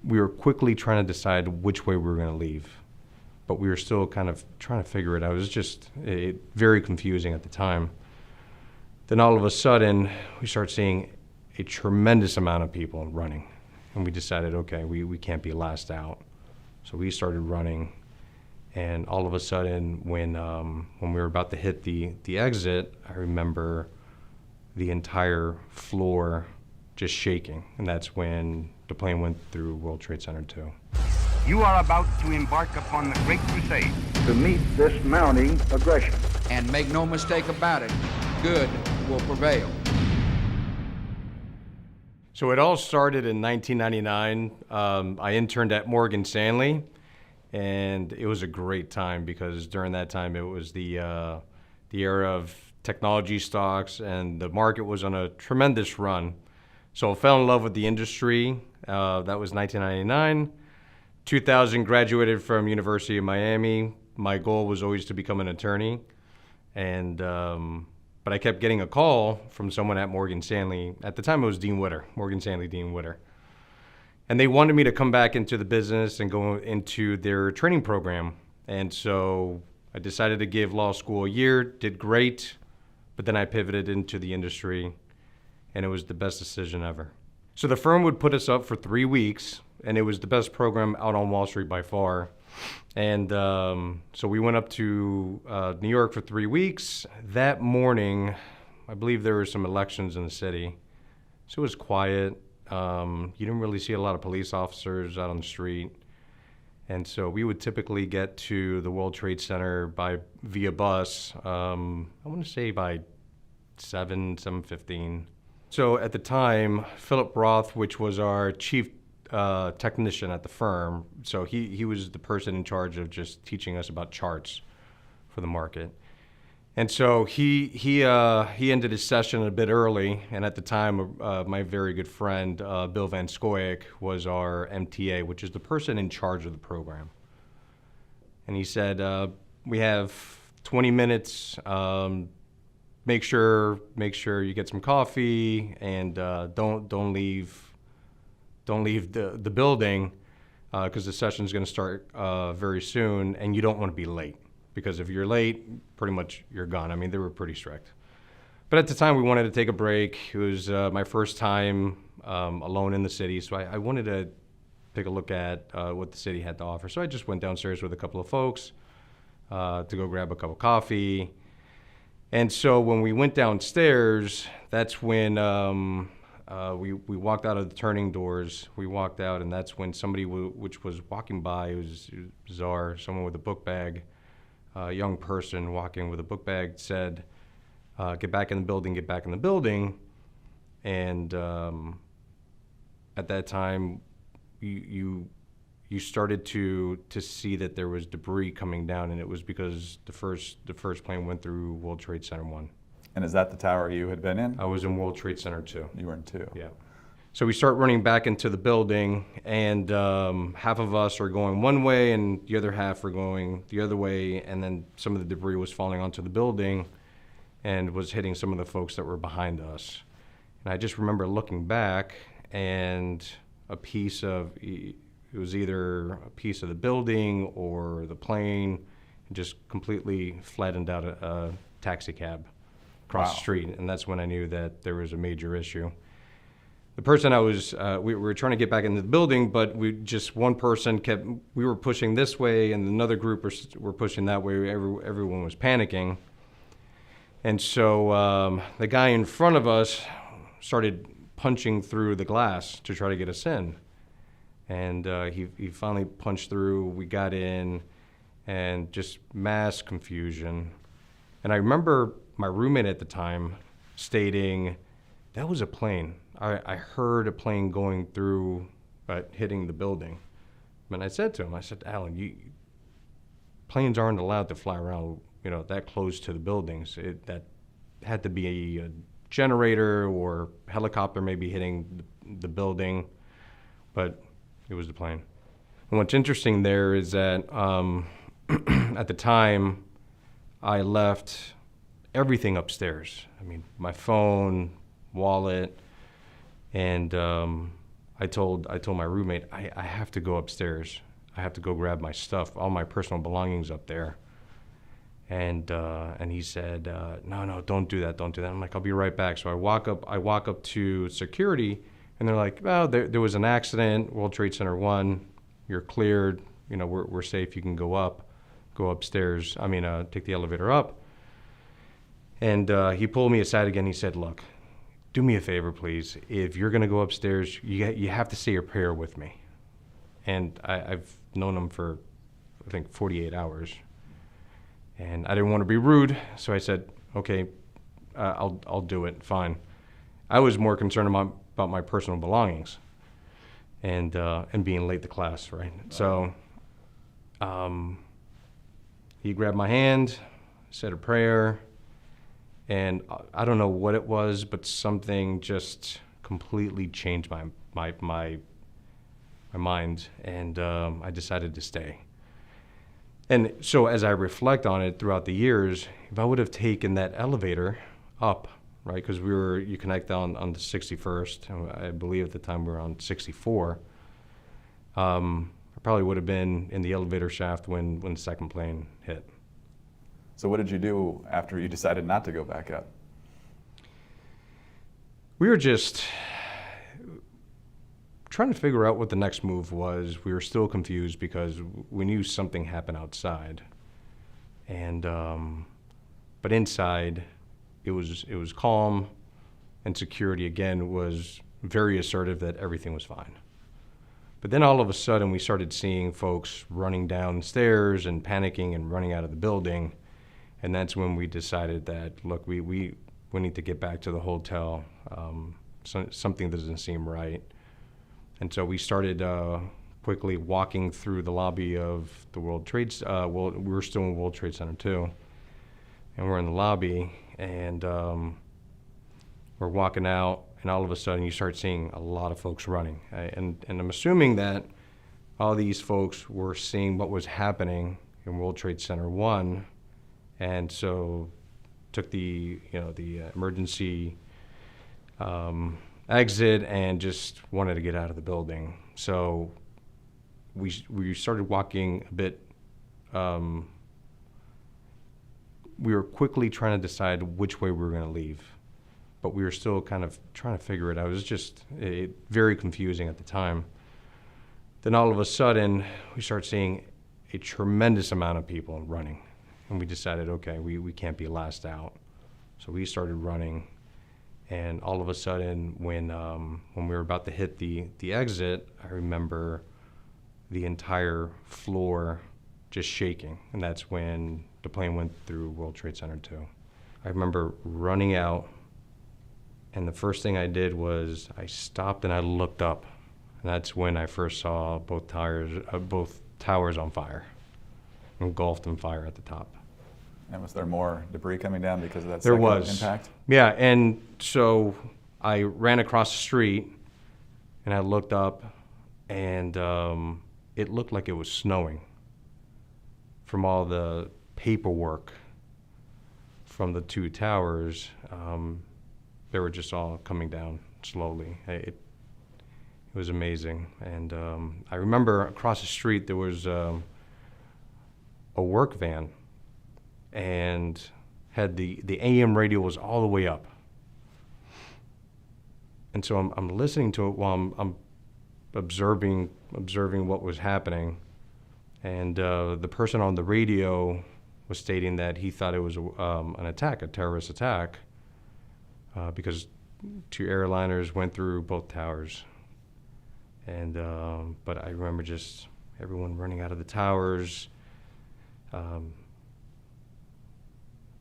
we were quickly trying to decide which way we were going to leave, but we were still kind of trying to figure it out. It was just very confusing at the time. Then all of a sudden, we start seeing a tremendous amount of people running, and we decided, okay, we can't be last out. So we started running, and all of a sudden, when we were about to hit the exit, I remember the entire floor just shaking, and that's when the plane went through World Trade Center 2. You are about to embark upon the great crusade to meet this mounting aggression. And make no mistake about it, good will prevail. So it all started in 1999. I interned at Morgan Stanley, and it was a great time because during that time it was the era of technology stocks, and the market was on a tremendous run. So I fell in love with the industry. That was 1999. 2000, graduated from University of Miami. My goal was always to become an attorney, and but I kept getting a call from someone at Morgan Stanley. At the time, it was Dean Witter, Morgan Stanley Dean Witter. And they wanted me to come back into the business and go into their training program. And so I decided to give law school a year, did great, but then I pivoted into the industry, and it was the best decision ever. So the firm would put us up for 3 weeks, and it was the best program out on Wall Street by far. And so we went up to New York for 3 weeks. That morning, I believe there were some elections in the city, so it was quiet. You didn't really see a lot of police officers out on the street. And so we would typically get to the World Trade Center via bus, I want to say by 7:15. So at the time, Philip Roth, which was our chief technician at the firm, so he was the person in charge of just teaching us about charts for the market. And so he ended his session a bit early, and at the time, my very good friend, Bill Van Scoyoc, was our MTA, which is the person in charge of the program. And he said, we have 20 minutes, make sure you get some coffee, and don't leave the building, because the session's going to start very soon, and you don't want to be late, because if you're late, pretty much you're gone. I mean, they were pretty strict. But at the time, we wanted to take a break. It was my first time alone in the city, so I wanted to take a look at what the city had to offer. So I just went downstairs with a couple of folks to go grab a cup of coffee. And so when we went downstairs, that's when we walked out of the turning doors. We walked out, and that's when somebody which was walking by, it was bizarre, someone with a book bag, a young person walking with a book bag, said, get back in the building, get back in the building. And at that time, you started to see that there was debris coming down, and it was because the first plane went through World Trade Center 1. And is that the tower you had been in? I was in World Trade Center 2. You were in 2? Yeah. So we start running back into the building, and half of us are going one way, and the other half are going the other way, and then some of the debris was falling onto the building and was hitting some of the folks that were behind us. And I just remember looking back, and it was either a piece of the building or the plane, just completely flattened out a taxi cab across the street, and that's when I knew that there was a major issue. The person we were trying to get back into the building, but one person we were pushing this way, and another group were pushing that way. Everyone was panicking. And so the guy in front of us started punching through the glass to try to get us in. And he finally punched through, we got in, and just mass confusion. And I remember my roommate at the time stating, that was a plane. I heard a plane going through, hitting the building. And I said to him, Alan, planes aren't allowed to fly around, that close to the buildings. That had to be a generator or helicopter maybe hitting the building, but it was the plane. And what's interesting there is that at the time, I left everything upstairs. I mean, my phone, wallet, and I I told my roommate, I have to go upstairs. I have to go grab my stuff, all my personal belongings up there. And he said, no, don't do that. I'm like, I'll be right back. So I walk up to security, and they're like, well, there was an accident, World Trade Center 1, you're cleared, we're safe, you can go upstairs, take the elevator up. And he pulled me aside again. He said, look, do me a favor, please. If you're going to go upstairs, you have to say a prayer with me. And I've known him for, I think, 48 hours. And I didn't want to be rude, so I said, okay, I'll do it, fine. I was more concerned about my personal belongings and being late to class, right? So he grabbed my hand, said a prayer, and I don't know what it was, but something just completely changed my mind, and I decided to stay. And so as I reflect on it throughout the years, if I would have taken that elevator up, right, because you connect on the 61st, I believe at the time we were on 64, I probably would have been in the elevator shaft when the second plane hit. So what did you do after you decided not to go back up? We were just trying to figure out what the next move was. We were still confused because we knew something happened outside, and but inside it was calm, and security again was very assertive that everything was fine. But then all of a sudden we started seeing folks running downstairs and panicking and running out of the building, and that's when we decided that, look, we need to get back to the hotel. Something doesn't seem right. And so we started quickly walking through the lobby of the World Trade. We were still in World Trade Center 2, and we're in the lobby, and we're walking out, and all of a sudden you start seeing a lot of folks running. And I'm assuming that all these folks were seeing what was happening in World Trade Center 1, and so took the emergency exit and just wanted to get out of the building. So we started walking a bit. We were quickly trying to decide which way we were going to leave, but we were still kind of trying to figure it out. It was just very confusing at the time. Then all of a sudden, we start seeing a tremendous amount of people running, and we decided, okay, we can't be last out. So we started running. And all of a sudden, when we were about to hit the exit, I remember the entire floor just shaking. And that's when the plane went through World Trade Center 2. I remember running out, and the first thing I did was I stopped and I looked up. And that's when I first saw both towers on fire, engulfed in fire at the top. And was there more debris coming down because of that There second was. impact? Yeah, and so I ran across the street, and I looked up, and it looked like it was snowing from all the paperwork from the two towers. They were just all coming down slowly. It was amazing. And I remember across the street there was a work van, and had the AM radio was all the way up. And so I'm listening to it while I'm observing what was happening. And the person on the radio was stating that he thought it was an attack, a terrorist attack, because two airliners went through both towers. And but I remember just everyone running out of the towers.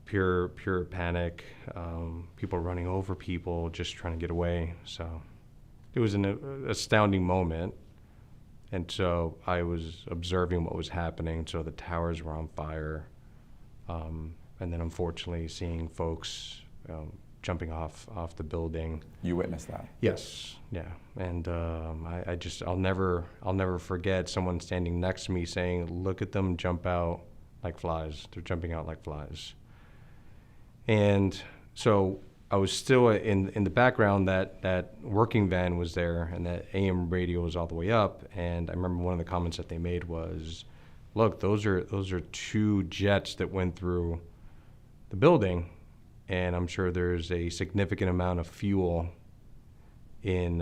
Pure panic, people running over people, just trying to get away. So it was an astounding moment. And so I was observing what was happening. So the towers were on fire. And then unfortunately seeing folks jumping off the building. You witnessed that? Yes, yeah. And I'll never forget someone standing next to me saying, "Look at them jump out like flies. They're jumping out like flies." And so I was still in the background. That working van was there, and that AM radio was all the way up. And I remember one of the comments that they made was, "Look, those are two jets that went through the building, and I'm sure there's a significant amount of fuel in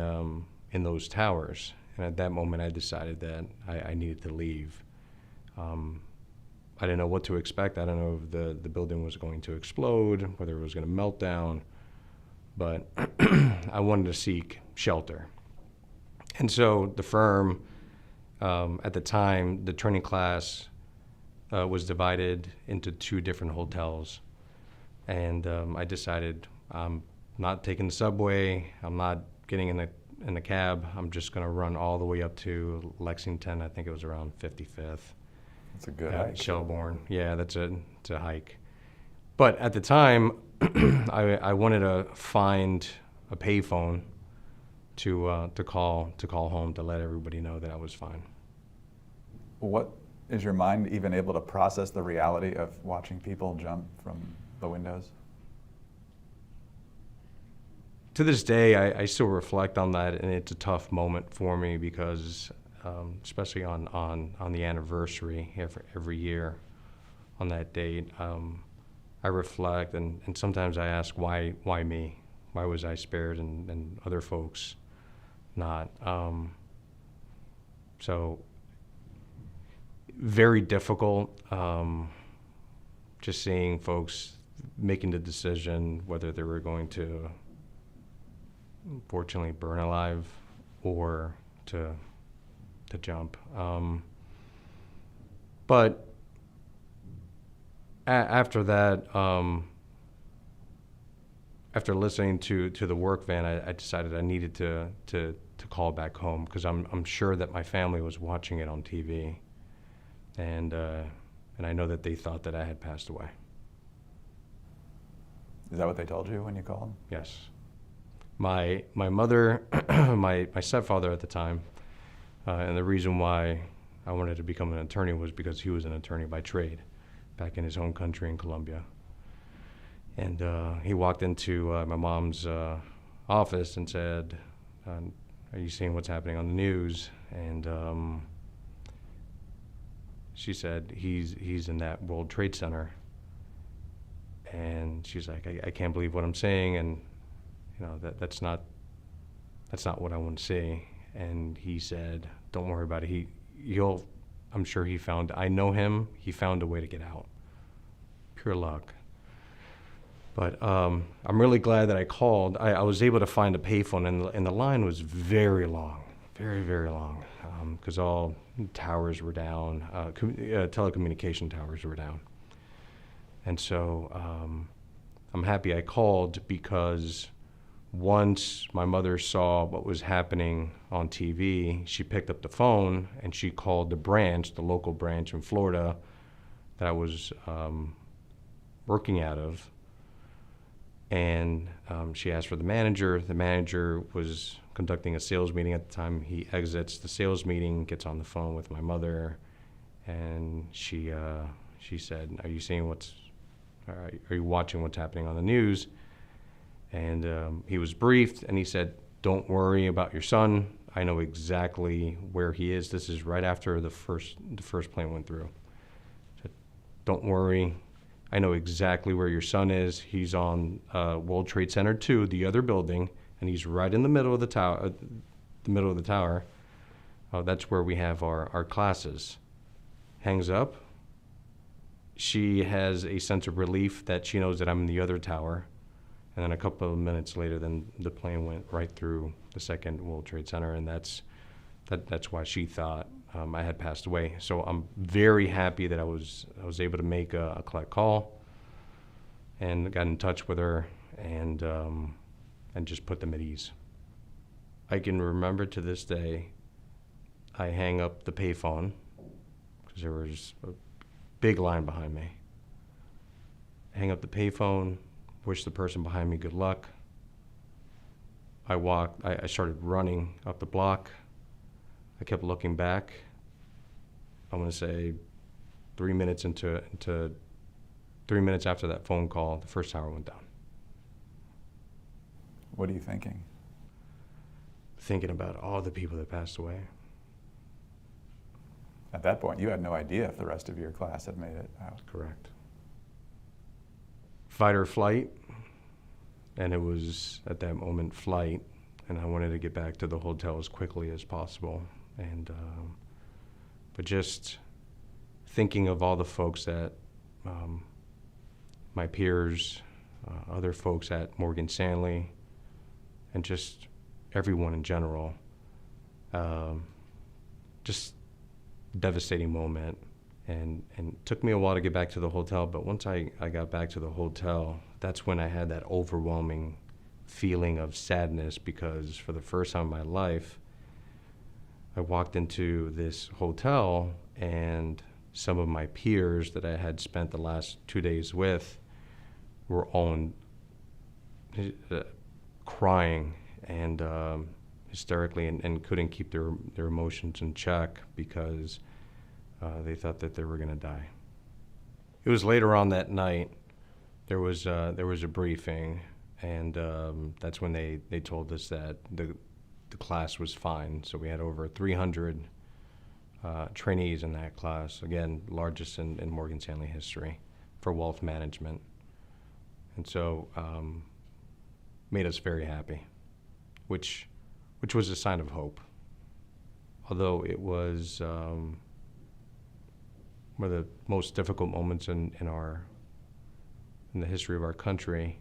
those towers." And at that moment, I decided that I needed to leave. I didn't know what to expect. I don't know if the building was going to explode, whether it was going to melt down, but I wanted to seek shelter. And so the firm, at the time, the training class was divided into two different hotels. And I decided I'm not taking the subway, I'm not getting in the cab, I'm just going to run all the way up to Lexington. I think it was around 55th. It's a good hike. Shelbourne. Yeah, it's a hike. But at the time, I wanted to find a payphone to call home to let everybody know that I was fine. What is your mind even able to process the reality of watching people jump from the windows? To this day, I still reflect on that, and it's a tough moment for me because, especially on the anniversary every year, on that date, I reflect, and sometimes I ask, why me? Why was I spared and other folks not? So very difficult, just seeing folks making the decision whether they were going to unfortunately burn alive or to jump. But after that, after listening to the work van, I decided I needed to call back home because I'm sure that my family was watching it on TV, and I know that they thought that I had passed away. Is that what they told you when you called? Yes. My mother, my stepfather at the time, and the reason why I wanted to become an attorney was because he was an attorney by trade back in his home country in Colombia. And he walked into my mom's office and said, "Are you seeing what's happening on the news?" And she said, he's in that World Trade Center. And she's like, I can't believe what I'm seeing, and you know that's not what I want to see. And he said, "Don't worry about it. I'm sure I know him. He found a way to get out. Pure luck." But I'm really glad that I called. I was able to find a payphone, and the line was very long, very, very long, because all towers were down, telecommunication towers were down. And so I'm happy I called because once my mother saw what was happening on TV, she picked up the phone and she called the local branch in Florida that I was working out of. And she asked for the manager. The manager was conducting a sales meeting at the time. He exits the sales meeting, gets on the phone with my mother, and she said, "Are you watching what's happening on the news?" And he was briefed, and he said, "Don't worry about your son. I know exactly where he is." This is right after the first plane went through. He said, "Don't worry. I know exactly where your son is. He's on World Trade Center 2, the other building, and he's right in the middle of the tower. That's where we have our classes." Hangs up. She has a sense of relief that she knows that I'm in the other tower. And then a couple of minutes later, then the plane went right through the second World Trade Center, and that's why she thought I had passed away. So I'm very happy that I was able to make a collect call and got in touch with her and just put them at ease. I can remember to this day, I hang up the payphone because there was a big line behind me. Hang up the payphone, wish the person behind me good luck. I started running up the block. I kept looking back. I want to say 3 minutes into 3 minutes after that phone call, the first tower went down. What are you thinking? Thinking about all the people that passed away. At that point, you had no idea if the rest of your class had made it out. Correct. Fight or flight, and it was at that moment flight, and I wanted to get back to the hotel as quickly as possible. And but just thinking of all the folks that my peers, other folks at Morgan Stanley, and just everyone in general, just devastating moment. And it took me a while to get back to the hotel, but once I got back to the hotel, that's when I had that overwhelming feeling of sadness, because for the first time in my life, I walked into this hotel and some of my peers that I had spent the last 2 days with were all crying and hysterically and couldn't keep their emotions in check because they thought that they were going to die. It was later on that night, there was a briefing, and that's when they told us that the class was fine. So we had over 300 trainees in that class, again, largest in Morgan Stanley history for wealth management. And so made us very happy, which was a sign of hope. Although it was one of the most difficult moments in the history of our country.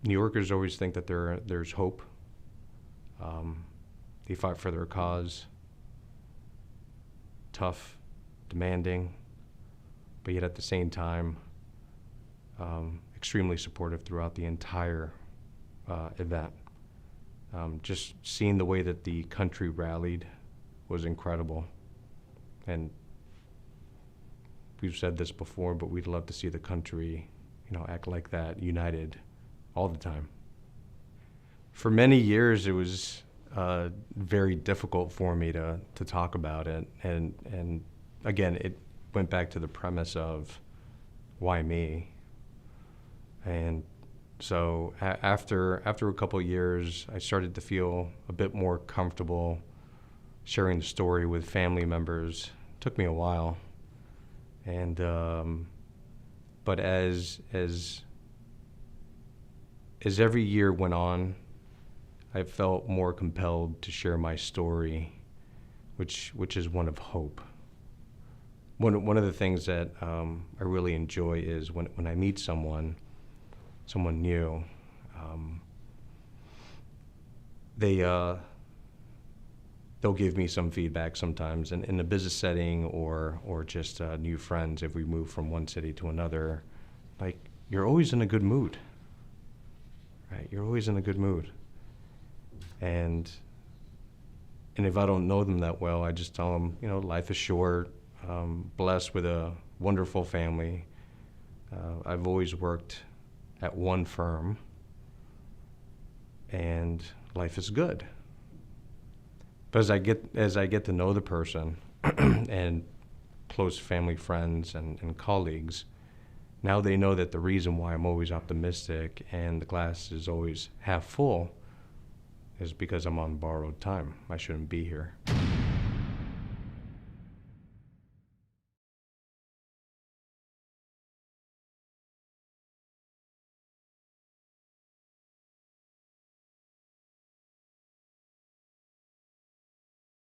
New Yorkers always think that there's hope. They fight for their cause, tough, demanding, but yet at the same time, extremely supportive throughout the entire event. Just seeing the way that the country rallied was incredible. And we've said this before, but we'd love to see the country, act like that, united all the time. For many years, it was very difficult for me to talk about it. And again, it went back to the premise of why me? And so after a couple of years, I started to feel a bit more comfortable sharing the story with family members. It took me a while. And but as every year went on, I felt more compelled to share my story, which is one of hope. One of the things that I really enjoy is when I meet someone new, they'll give me some feedback sometimes in a business setting or just new friends if we move from one city to another. Like, you're always in a good mood, right? You're always in a good mood. And if I don't know them that well, I just tell them, life is short, blessed with a wonderful family. I've always worked at one firm, and life is good. But as I get to know the person and close family friends and colleagues, now they know that the reason why I'm always optimistic and the glass is always half full is because I'm on borrowed time. I shouldn't be here.